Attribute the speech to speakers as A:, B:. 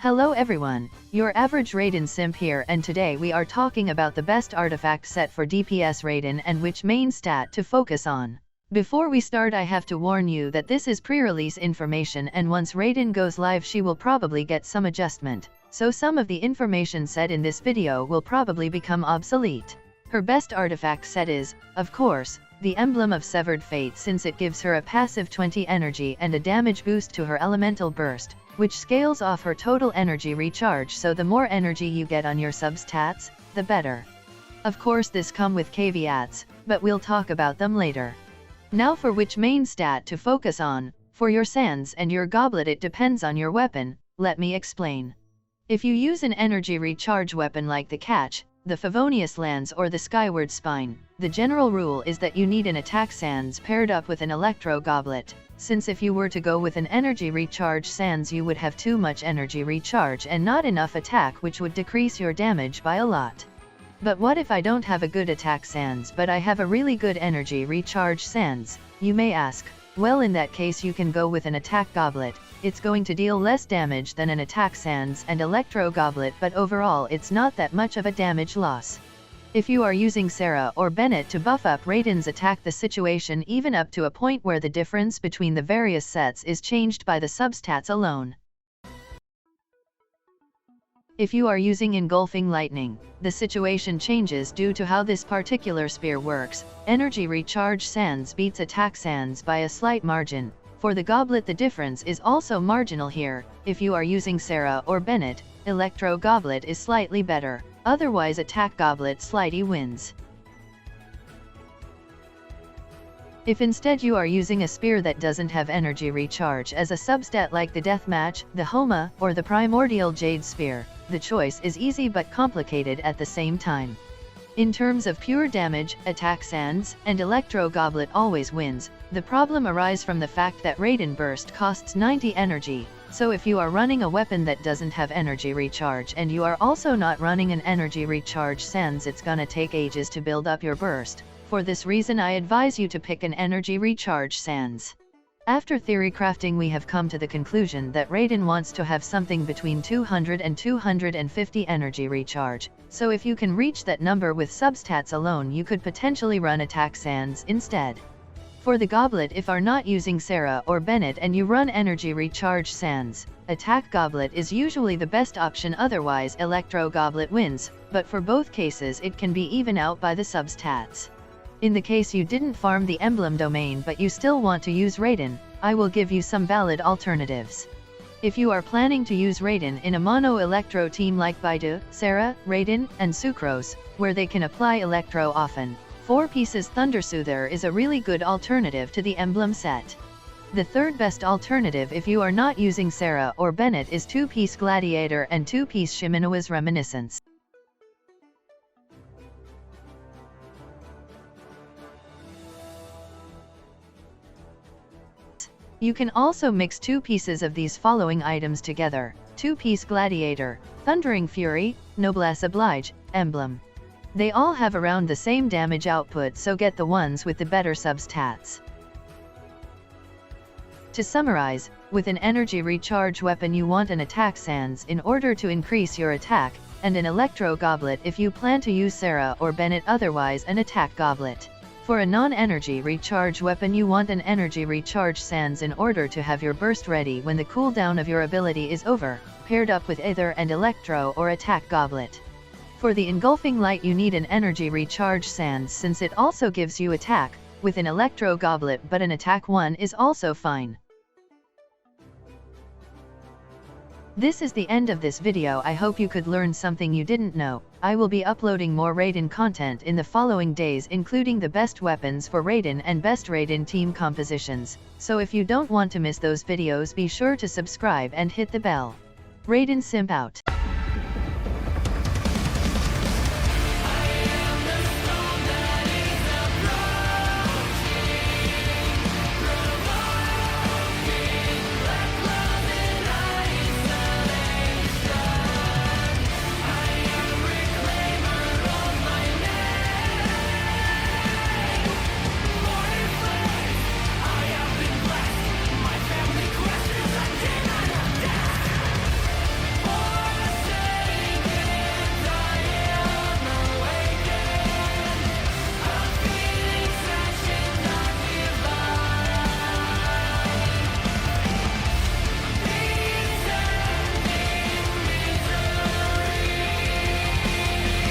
A: Hello everyone, your average Raiden simp here, and today we are talking about the best artifact set for DPS Raiden and which main stat to focus on. Before we start, I have to warn you that this is pre-release information, and once Raiden goes live she will probably get some adjustment, so some of the information said in this video will probably become obsolete. Her best artifact set is, of course, the Emblem of Severed Fate, since it gives her a passive 20 energy and a damage boost to her elemental burst, which scales off her total energy recharge, so the more energy you get on your substats, the better. Of course this come with caveats, but we'll talk about them later. Now for which main stat to focus on. For your sands and your goblet it depends on your weapon, let me explain. If you use an energy recharge weapon like the Catch, the Favonius Lance or the Skyward Spine, the general rule is that you need an attack sands paired up with an electro goblet, since if you were to go with an energy recharge sands you would have too much energy recharge and not enough attack, which would decrease your damage by a lot. But what if I don't have a good attack sands but I have a really good energy recharge sands, you may ask. Well, in that case you can go with an attack goblet. It's going to deal less damage than an attack sands and electro goblet, but overall it's not that much of a damage loss. If you are using Sarah or Bennett to buff up Raiden's attack, the situation even up to a point where the difference between the various sets is changed by the substats alone. If you are using Engulfing Lightning, the situation changes due to how this particular spear works. Energy recharge sands beats attack sands by a slight margin. For the goblet the difference is also marginal here. If you are using Sarah or Bennett, electro goblet is slightly better, otherwise attack goblet slightly wins. If instead you are using a spear that doesn't have energy recharge as a substat like the Deathmatch, the Homa, or the Primordial Jade Spear, the choice is easy but complicated at the same time. In terms of pure damage, attack sands and electro goblet always wins. The problem arises from the fact that Raiden burst costs 90 energy, so if you are running a weapon that doesn't have energy recharge and you are also not running an energy recharge sands, it's gonna take ages to build up your burst. For this reason I advise you to pick an energy recharge sands. After theory crafting we have come to the conclusion that Raiden wants to have something between 200 and 250 energy recharge, so if you can reach that number with substats alone you could potentially run attack sands instead. For the goblet, if are not using Sarah or Bennett and you run energy recharge sands, attack goblet is usually the best option, otherwise electro goblet wins, but for both cases it can be even out by the substats. In the case you didn't farm the emblem domain but you still want to use Raiden, I will give you some valid alternatives. If you are planning to use Raiden in a mono-electro team like Baidu, Sarah, Raiden, and Sucrose, where they can apply electro often, 4 pieces Thundersoother is a really good alternative to the emblem set. The third best alternative if you are not using Sarah or Bennett is 2-piece Gladiator and 2-piece Shimenua's Reminiscence. You can also mix 2 pieces of these following items together: 2-piece Gladiator, Thundering Fury, Noblesse Oblige, Emblem. They all have around the same damage output, so get the ones with the better substats. To summarize, with an energy recharge weapon you want an attack sands in order to increase your attack, and an electro goblet if you plan to use Sarah or Bennett, otherwise an attack goblet. For a non-energy recharge weapon you want an energy recharge sands in order to have your burst ready when the cooldown of your ability is over, paired up with either an electro or attack goblet. For the Engulfing Light you need an energy recharge sands since it also gives you attack, with an electro goblet, but an attack one is also fine. This is the end of this video. I hope you could learn something you didn't know. I will be uploading more Raiden content in the following days, including the best weapons for Raiden and best Raiden team compositions, so if you don't want to miss those videos be sure to subscribe and hit the bell. Raiden Simp out.